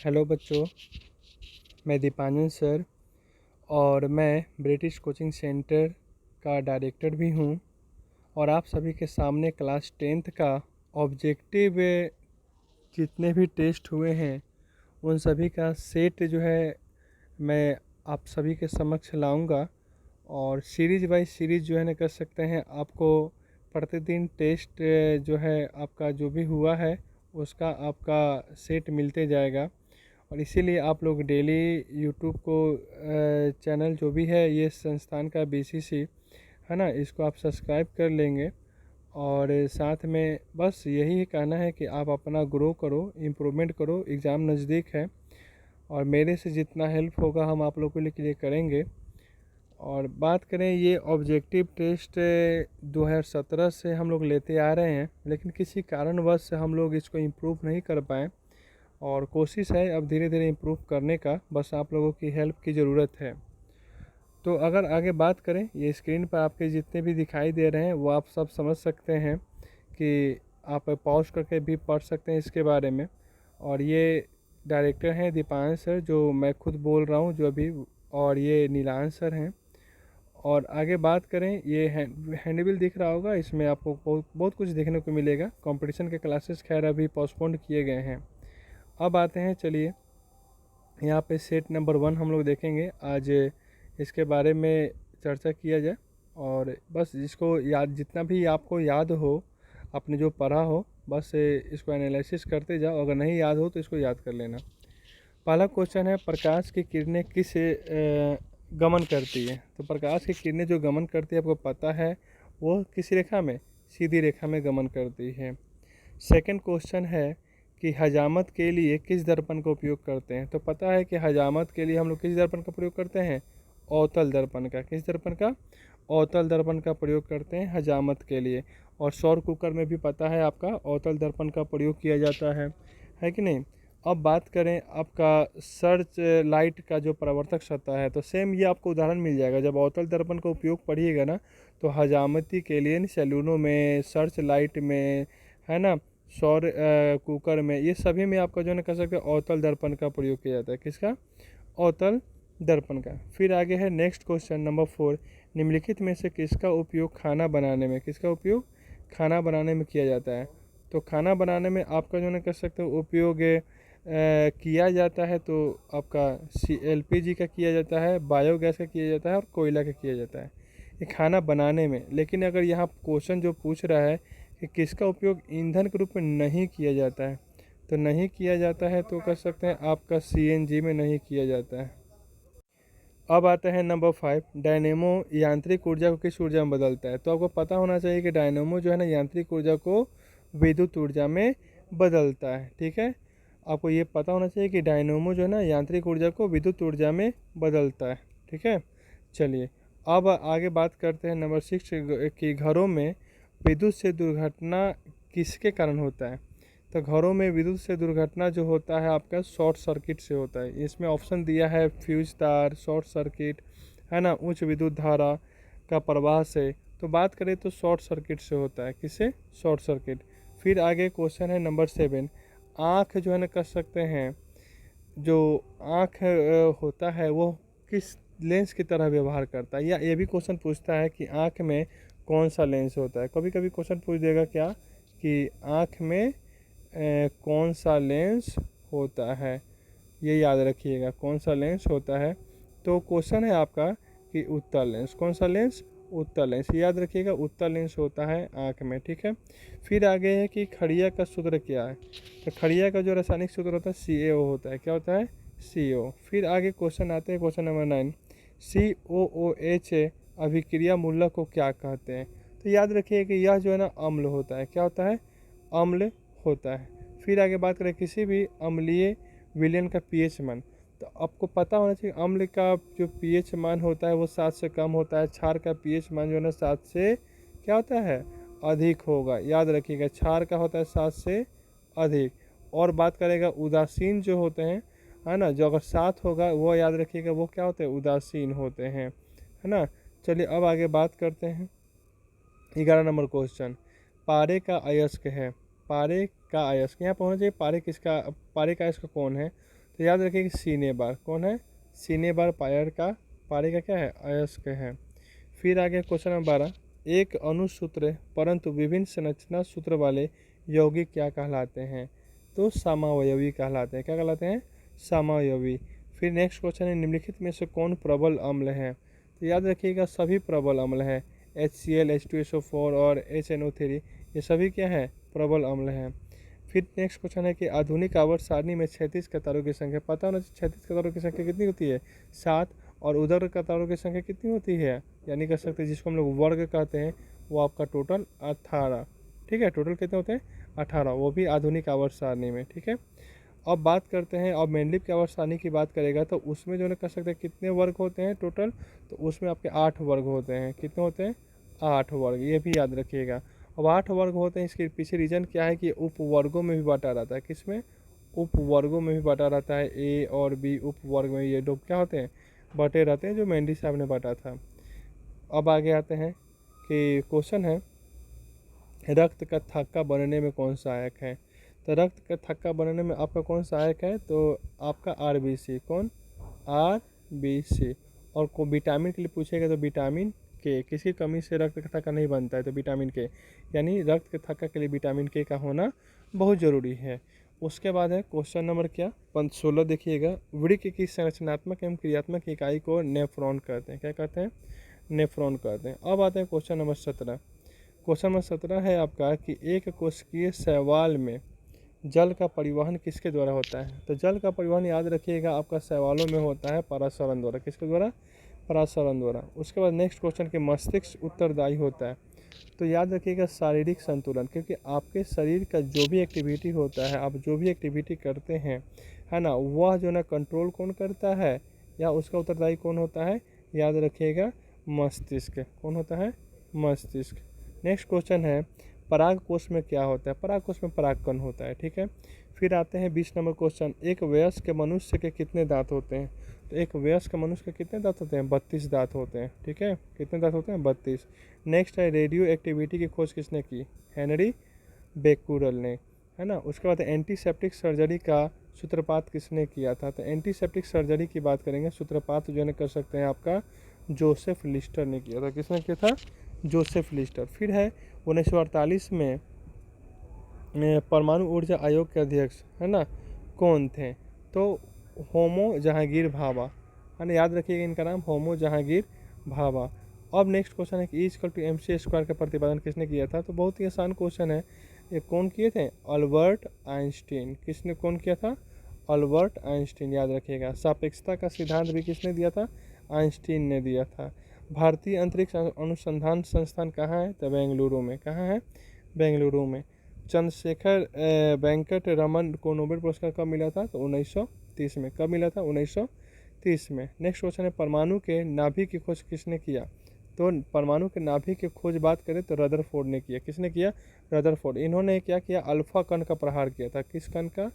Hello बच्चों, मैं Dipanjan sir और मैं ब्रिटिश कोचिंग सेंटर का डायरेक्टर भी हूँ। और आप सभी के सामने क्लास 10th का ऑब्जेक्टिव जितने भी टेस्ट हुए हैं उन सभी का सेट जो है मैं आप सभी के समक्ष लाऊंगा। और सीरीज़ बाय सीरीज़ जो है ना कर सकते हैं, आपको प्रतिदिन टेस्ट जो है आपका जो भी हुआ है उसका आपका सेट मिलते जाएगा। और इसीलिए आप लोग डेली यूट्यूब को चैनल जो भी है ये संस्थान का बीसीसी है ना, इसको आप सब्सक्राइब कर लेंगे। और साथ में बस यही कहना है कि आप अपना ग्रो करो, इम्प्रूवमेंट करो, एग्ज़ाम नज़दीक है और मेरे से जितना हेल्प होगा हम आप लोगों के लिए करेंगे। और बात करें ये ऑब्जेक्टिव टेस्ट 2017 से हम लोग लेते आ रहे हैं, लेकिन किसी कारणवश से हम लोग इसको इम्प्रूव नहीं कर पाए और कोशिश है अब धीरे धीरे इम्प्रूव करने का। बस आप लोगों की हेल्प की ज़रूरत है। तो अगर आगे बात करें, ये स्क्रीन पर आपके जितने भी दिखाई दे रहे हैं वो आप सब समझ सकते हैं कि आप पॉज करके भी पढ़ सकते हैं इसके बारे में। और ये डायरेक्टर हैं दीपांश सर, जो मैं खुद बोल रहा हूँ जो अभी, और ये नीलांश सर हैं। और आगे बात करें, ये हैंडबिल दिख रहा होगा, इसमें आपको बहुत कुछ देखने को मिलेगा। कंपटीशन के क्लासेस खैर अभी पोस्टपोन्ड किए गए हैं। अब आते हैं, चलिए यहाँ पे सेट नंबर 1 हम लोग देखेंगे आज। इसके बारे में चर्चा किया जाए और बस इसको याद, जितना भी आपको याद हो आपने जो पढ़ा हो, बस इसको एनालिसिस करते जाओ। अगर नहीं याद हो तो इसको याद कर लेना। पहला क्वेश्चन है, प्रकाश की किरणें किस गमन करती है? तो प्रकाश की किरणें जो गमन करती है आपको पता है वो किस रेखा में? सीधी रेखा में गमन करती है। सेकंड क्वेश्चन है कि हजामत के लिए किस दर्पण का उपयोग करते हैं? तो पता है कि हजामत के लिए हम लोग किस दर्पण का प्रयोग करते हैं? अवतल दर्पण का। किस दर्पण का? अवतल दर्पण का प्रयोग करते हैं हजामत के लिए। और सौर कुकर में भी पता है आपका अवतल दर्पण का प्रयोग किया जाता है कि नहीं? अब बात करें आपका सर्च लाइट का जो परावर्तक सतह है, तो सेम ये आपको उदाहरण मिल जाएगा। जब अवतल दर्पण का उपयोग पढ़िएगा ना, तो हजामती के लिए सैलूनों में, सर्च लाइट में, है ना, सौर कुकर में, ये सभी में आपका जो है ना कह सकते हैं अवतल दर्पण का प्रयोग किया जाता है। किसका? अवतल दर्पण का। फिर आगे है नेक्स्ट क्वेश्चन नंबर 4, निम्नलिखित में से किसका उपयोग खाना बनाने में, किसका उपयोग खाना बनाने में किया जाता है? तो खाना बनाने में आपका जो है ना कह सकते हो उपयोग किया जाता है, तो आपका LPG का किया जाता है, बायोगैस का किया जाता है और कोयला का किया जाता है, ये खाना बनाने में। लेकिन अगर यहाँ क्वेश्चन जो पूछ रहा है कि किसका उपयोग ईंधन के रूप में नहीं किया जाता है, तो नहीं किया जाता है तो कह सकते हैं आपका CNG में नहीं किया जाता है। अब आता है नंबर 5, डायनेमो यांत्रिक ऊर्जा को किस ऊर्जा में बदलता है? तो आपको पता होना चाहिए कि डायनेमो जो है ना यांत्रिक ऊर्जा को विद्युत ऊर्जा में बदलता है। ठीक है, आपको ये पता होना चाहिए कि डायनेमो जो है ना यांत्रिक ऊर्जा को विद्युत ऊर्जा में बदलता है। ठीक है, चलिए अब आगे बात करते हैं नंबर 6 कि घरों में विद्युत से दुर्घटना किसके कारण होता है? तो घरों में विद्युत से दुर्घटना जो होता है आपका शॉर्ट सर्किट से होता है। इसमें ऑप्शन दिया है फ्यूज तार, शॉर्ट सर्किट, है ना, उच्च विद्युत धारा का प्रवाह से। तो बात करें तो शॉर्ट सर्किट से होता है। किससे? Short circuit. फिर आगे क्वेश्चन है नंबर 7, आँख जो है ना कह सकते हैं, जो आँख होता है वो किस लेंस की तरह व्यवहार करता है? या ये भी क्वेश्चन पूछता है कि आँख में कौन सा लेंस होता है। कभी कभी क्वेश्चन पूछ देगा क्या कि आँख में कौन सा लेंस होता है, ये याद रखिएगा कौन सा लेंस होता है। तो क्वेश्चन है आपका कि उत्तल लेंस। कौन सा लेंस? उत्तल लेंस, याद रखिएगा उत्तल लेंस होता है आँख में। ठीक है, फिर आगे है कि खड़िया का सूत्र क्या है? तो खड़िया का जो रासायनिक सूत्र होता है CaO होता है। क्या होता है? CO। फिर आगे क्वेश्चन आते हैं क्वेश्चन नंबर 9, COOH अभिक्रिया मूलक को क्या कहते हैं? तो याद रखिए कि यह जो है ना अम्ल होता है। क्या होता है? अम्ल होता है। फिर आगे बात करें किसी भी अम्लीय विलयन का pH मान। तो आपको पता होना चाहिए अम्ल का जो pH मान होता है वो 7 से कम होता है। क्षार का pH मान जो है ना 7 से क्या होता है? अधिक होगा। याद रखिएगा क्षार का होता है 7 से अधिक। और बात करेगा उदासीन जो होते हैं, है ना, जो अगर 7 होगा वो याद रखिएगा वो क्या होते हैं? उदासीन होते हैं, है ना। चलिए अब आगे बात करते हैं 11 नंबर क्वेश्चन, पारे का अयस्क है। पारे का अयस्क यहाँ पहुँच जाइए। पारे का अयस्क कौन है? तो याद रखिए कि सीने बार कौन है, सीने बार पारे का क्या है, अयस्क है। फिर आगे क्वेश्चन नंबर 12, एक अनुसूत्र परंतु विभिन्न संरचना सूत्र वाले यौगिक क्या कहलाते हैं, तो समावयवी कहलाते हैं। क्या कहलाते हैं, समावयवी। फिर नेक्स्ट क्वेश्चन है, निम्नलिखित में से कौन प्रबल अम्ल है, तो याद रखिएगा सभी प्रबल अम्ल है, HCl, H2SO4 और HNO3 ये सभी क्या है, प्रबल अम्ल हैं। फिर नेक्स्ट क्वेश्चन है कि आधुनिक आवर्त सारणी में 36 कतारों की संख्या, पता होना चाहिए 36 कतारों की संख्या कितनी होती है, 7, और उधर कतारों की संख्या कितनी होती है, यानी कह सकते हैं जिसको हम लोग वर्ग कहते हैं, वो आपका टोटल 18। ठीक है, टोटल कितने होते हैं, 18, वो भी आधुनिक आवर्त सारणी में। ठीक है, अब बात करते हैं, अब मेंडलीव की आवर्त सारणी की बात करेगा तो उसमें जो है कह सकते हैं कितने वर्ग होते हैं टोटल, तो उसमें आपके 8 वर्ग होते हैं। कितने होते हैं, 8 वर्ग, ये भी याद रखिएगा। अब 8 वर्ग होते हैं, इसके पीछे रीजन क्या है कि उपवर्गों में भी बांटा रहता है। किसमें, उपवर्गों में भी बांटा रहता है, ए और बी उपवर्ग में ये लोग क्या होते हैं, बटे रहते हैं, जो मेंडी साहब ने बांटा था। अब आगे आते हैं कि क्वेश्चन है, रक्त का थक्का बनने में कौन सहायक है, तो रक्त का थक्का बनने में आपका कौन सहायक है, तो आपका RBC। कौन, RBC। और को विटामिन के लिए पूछेगा तो विटामिन के, किसी कमी से रक्त का थक्का नहीं बनता है तो विटामिन के, यानी रक्त के थक्का के लिए विटामिन के का होना बहुत ज़रूरी है। उसके बाद है क्वेश्चन नंबर क्या, 16 देखिएगा, वृक्क की संरचनात्मक एवं क्रियात्मक इकाई को नेफ्रॉन कहते हैं। क्या कहते हैं, नेफ्रॉन कहते हैं। अब आते हैं क्वेश्चन नंबर 17। क्वेश्चन नंबर 17 है आपका कि एक कोशिकीय शैवाल में जल का परिवहन किसके द्वारा होता है, तो जल का परिवहन याद रखिएगा आपका शैवालों में होता है परासरण द्वारा। किसके द्वारा, परासरण द्वारा। उसके बाद नेक्स्ट क्वेश्चन के मस्तिष्क उत्तरदायी होता है, तो याद रखिएगा शारीरिक संतुलन, क्योंकि आपके शरीर का जो भी एक्टिविटी होता है, आप जो भी एक्टिविटी करते हैं, है ना, वह जो ना कंट्रोल कौन करता है, या उसका उत्तरदायी कौन होता है, याद रखिएगा मस्तिष्क। कौन होता है, मस्तिष्क। नेक्स्ट क्वेश्चन है, पराग कोष में क्या होता है, पराग कोष में परागकण होता है। ठीक है, फिर आते हैं 20 नंबर क्वेश्चन, एक वयस्क मनुष्य के कितने दांत होते हैं, तो एक वयस्क मनुष्य के कितने दांत होते हैं, 32 दांत होते हैं। ठीक है, कितने दांत होते हैं, 32। नेक्स्ट है, रेडियो एक्टिविटी की खोज किसने की, हेनरी बेकुरल ने, है ना। उसके बाद एंटीसेप्टिक सर्जरी का सूत्रपात किसने किया था, तो एंटीसेप्टिक सर्जरी की बात करेंगे, सूत्रपात जो है कर सकते हैं आपका जोसेफ लिस्टर ने किया था। किसने किया था, जोसेफ लिस्टर। फिर है 1948 में परमाणु ऊर्जा आयोग के अध्यक्ष, है ना, कौन थे, तो होमो जहांगीर भाभा, है ना, याद रखिएगा इनका नाम, होमो जहांगीर भाभा। अब नेक्स्ट क्वेश्चन है कि E=mc² का प्रतिपादन किसने किया था, तो बहुत ही आसान क्वेश्चन है, ये कौन किए थे, अल्बर्ट आइंस्टीन। किसने कौन किया था, अल्बर्ट आइंस्टीन, याद रखिएगा। सापेक्षता का सिद्धांत भी किसने दिया था, आइंस्टीन ने दिया था। भारतीय अंतरिक्ष अनुसंधान संस्थान कहाँ है, तो बेंगलुरु में। कहाँ है, बेंगलुरु में। चंद्रशेखर वेंकट रमन को नोबेल पुरस्कार कब मिला था, तो 1930 में। कब मिला था, 1930 में। नेक्स्ट क्वेश्चन है, परमाणु के नाभिक की खोज किसने किया, तो परमाणु के नाभिक की खोज बात करें तो रदरफोर्ड ने किया। किसने किया, रदरफोर्ड। इन्होंने क्या किया, अल्फा कण का प्रहार किया था। किस कण का,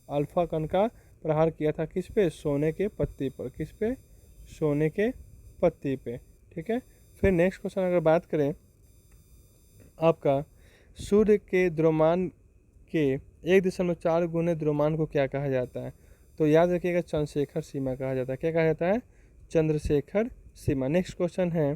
अल्फा कण का प्रहार किया था, किस पे, सोने के पत्ती पर। किस पे, सोने के पत्ती पे। ठीक है, फिर नेक्स्ट क्वेश्चन अगर बात करें आपका, सूर्य के द्रव्यमान के 1.4 गुने द्रव्यमान को क्या कहा जाता है, तो याद रखिएगा चंद्रशेखर सीमा कहा जाता है। क्या कहा जाता है, चंद्रशेखर सीमा। नेक्स्ट क्वेश्चन है,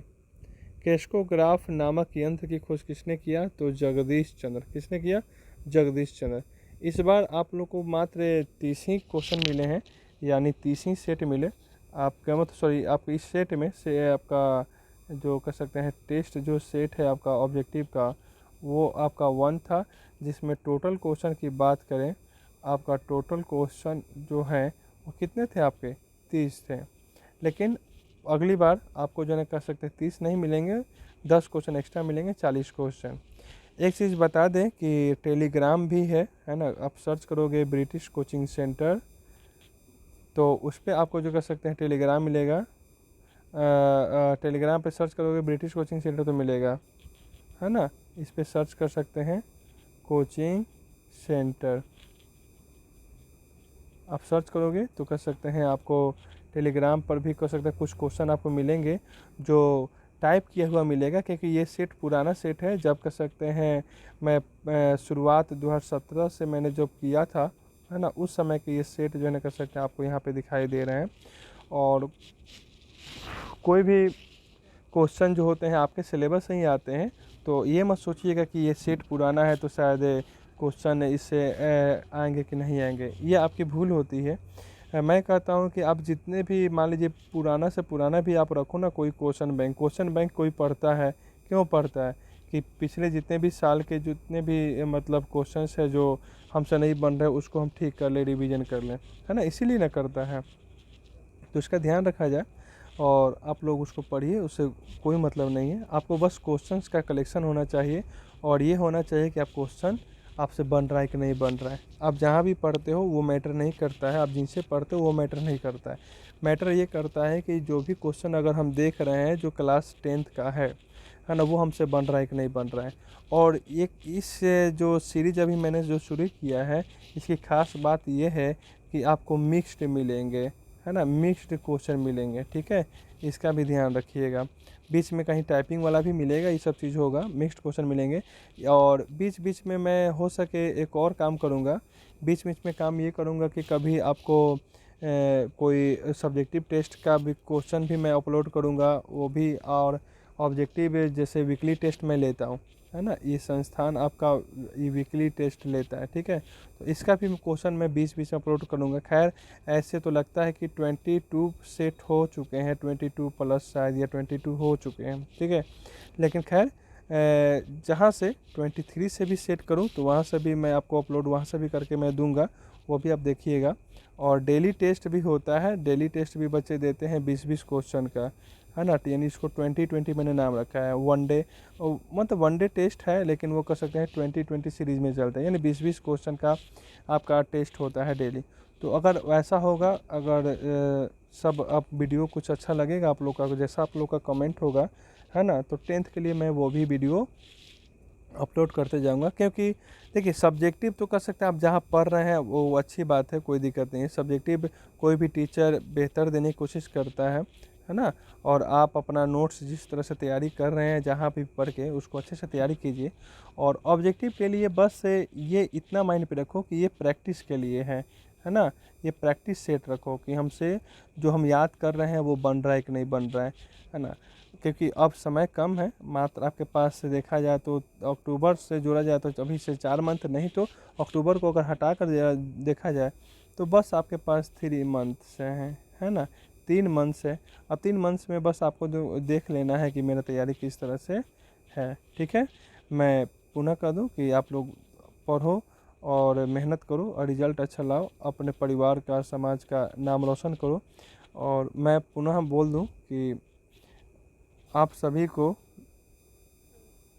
क्रेस्कोग्राफ नामक यंत्र की खोज किसने किया, तो जगदीश चंद्र। किसने किया, जगदीश चंद्र। इस बार आप लोग को मात्र 30 ही क्वेश्चन मिले हैं, यानी 30 ही सेट मिले आपका, मतलब सॉरी, आपको इस सेट में से आपका जो कर सकते हैं टेस्ट जो सेट है आपका ऑब्जेक्टिव का, वो आपका 1 था, जिसमें टोटल क्वेश्चन की बात करें, आपका टोटल क्वेश्चन जो है वो कितने थे आपके, 30 थे। लेकिन अगली बार आपको जो है कर सकते हैं 30 नहीं मिलेंगे, 10 क्वेश्चन एक्स्ट्रा मिलेंगे, 40 क्वेश्चन। एक चीज़ बता दें कि टेलीग्राम भी है ना, आप सर्च करोगे ब्रिटिश कोचिंग सेंटर, तो उस पर आपको जो कर सकते हैं टेलीग्राम मिलेगा। टेलीग्राम पे सर्च करोगे ब्रिटिश कोचिंग सेंटर तो मिलेगा, है ना, इस पर सर्च कर सकते हैं कोचिंग सेंटर, आप सर्च करोगे तो कर सकते हैं, आपको टेलीग्राम पर भी कर सकते हैं, कुछ क्वेश्चन आपको मिलेंगे जो टाइप किया हुआ मिलेगा, क्योंकि ये सेट पुराना सेट है। जब कर सकते हैं मैं शुरुआत 2017 से मैंने जब किया था है ना, उस समय के ये सेट जो है ना कर सकते हैं आपको यहाँ पे दिखाई दे रहे हैं। और कोई भी क्वेश्चन जो होते हैं आपके सिलेबस से ही आते हैं, तो ये मत सोचिएगा कि ये सेट पुराना है तो शायद क्वेश्चन इससे आएंगे कि नहीं आएंगे, ये आपकी भूल होती है। मैं कहता हूँ कि आप जितने भी मान लीजिए पुराना से पुराना भी आप रखो ना कोई क्वेश्चन बैंक कोई पढ़ता है, क्यों पढ़ता है कि पिछले जितने भी साल के जितने भी मतलब क्वेश्चंस है जो हमसे नहीं बन रहे उसको हम ठीक कर ले, रिवीजन कर लें, है ना, इसीलिए ना करता है। तो इसका ध्यान रखा जाए और आप लोग उसको पढ़िए, उससे कोई मतलब नहीं है। आपको बस क्वेश्चंस का कलेक्शन होना चाहिए और ये होना चाहिए कि आप क्वेश्चन आपसे बन रहा है कि नहीं बन रहा है। आप जहाँ भी पढ़ते हो वो मैटर नहीं करता है, आप जिनसे पढ़ते हो वो मैटर नहीं करता है। मैटर ये करता है कि जो भी क्वेश्चन अगर हम देख रहे हैं जो क्लास 10th का है ना, वो हमसे बन रहा है कि नहीं बन रहा है। और एक इस जो सीरीज अभी मैंने जो शुरू किया है, इसकी खास बात ये है कि आपको मिक्स्ड मिलेंगे, है ना, मिक्स्ड क्वेश्चन मिलेंगे, ठीक है, इसका भी ध्यान रखिएगा। बीच में कहीं टाइपिंग वाला भी मिलेगा, ये सब चीज़ होगा, मिक्स्ड क्वेश्चन मिलेंगे। और बीच बीच में मैं हो सके एक और काम करूँगा, बीच बीच में काम ये करूँगा कि कभी आपको कोई सब्जेक्टिव टेस्ट का भी क्वेश्चन भी मैं अपलोड करूँगा, वो भी। और ऑब्जेक्टिव जैसे वीकली टेस्ट मैं लेता हूँ, है ना, ये संस्थान आपका ये वीकली टेस्ट लेता है, ठीक है, तो इसका भी क्वेश्चन मैं बीच बीच में अपलोड करूँगा। खैर ऐसे तो लगता है कि 22 सेट हो चुके हैं, 22 प्लस शायद या 22 हो चुके हैं, ठीक है। लेकिन खैर जहाँ से 23 से भी सेट करूँ तो वहाँ से भी मैं आपको अपलोड वहाँ से भी करके मैं दूंगा, वो भी आप देखिएगा। और डेली टेस्ट भी होता है, डेली टेस्ट भी बच्चे देते हैं 20-20 क्वेश्चन का, है ना, यानी इसको 20-20 मैंने नाम रखा है। वन डे मतलब वन डे टेस्ट है, लेकिन वो कर सकते हैं 20-20 सीरीज़ में चलता है, यानी 20-20 क्वेश्चन का आपका टेस्ट होता है डेली। तो अगर वैसा होगा, अगर सब आप वीडियो कुछ अच्छा लगेगा आप लोग का, जैसा आप लोग का कमेंट होगा, है ना, तो 10th के लिए मैं वो भी वीडियो अपलोड करते जाऊंगा। क्योंकि देखिए सब्जेक्टिव तो कर सकते हैं, आप जहाँ पढ़ रहे हैं वो अच्छी बात है, कोई दिक्कत नहीं है। सब्जेक्टिव कोई भी टीचर बेहतर देने की कोशिश करता है ना। और आप अपना नोट्स जिस तरह से तैयारी कर रहे हैं जहाँ भी पढ़ के, उसको अच्छे से तैयारी कीजिए। और ऑब्जेक्टिव के लिए बस ये इतना माइंड पे रखो कि ये प्रैक्टिस के लिए है ना, ये प्रैक्टिस सेट रखो कि हमसे जो हम याद कर रहे हैं वो बन रहा है कि नहीं बन रहा है ना। क्योंकि अब समय कम है, मात्र आपके पास से देखा जाए तो अक्टूबर से जोड़ा जाए तो अभी से 4 मंथ, नहीं तो अक्टूबर को अगर हटा कर देखा जाए तो बस आपके पास 3 मंथ्स हैं, है ना, 3 मंथ्स है। अब 3 मंथ्स में बस आपको जो देख लेना है कि मेरा तैयारी किस तरह से है, ठीक है। मैं पुनः कह दूँ कि आप लोग पढ़ो और मेहनत करो और रिज़ल्ट अच्छा लाओ, अपने परिवार का, समाज का नाम रोशन करो। और मैं पुनः बोल दूँ कि आप सभी को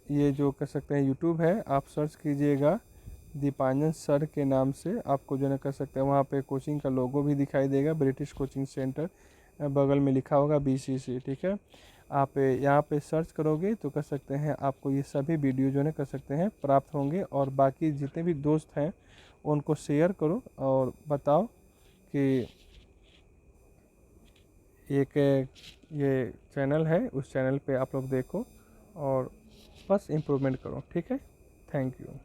ये जो कह सकते हैं यूट्यूब है, आप सर्च कीजिएगा दीपांजन सर के नाम से, आपको जो है कर सकते हैं, वहाँ पे कोचिंग का लोगो भी दिखाई देगा, ब्रिटिश कोचिंग सेंटर, बगल में लिखा होगा BCC, ठीक है। आप यहाँ पे सर्च करोगे तो कर सकते हैं आपको ये सभी वीडियो जो है कर सकते हैं प्राप्त होंगे। और बाकी जितने भी दोस्त हैं उनको शेयर करो और बताओ कि एक ये चैनल है, उस चैनल पे आप लोग देखो और बस इम्प्रूवमेंट करो, ठीक है। Thank you.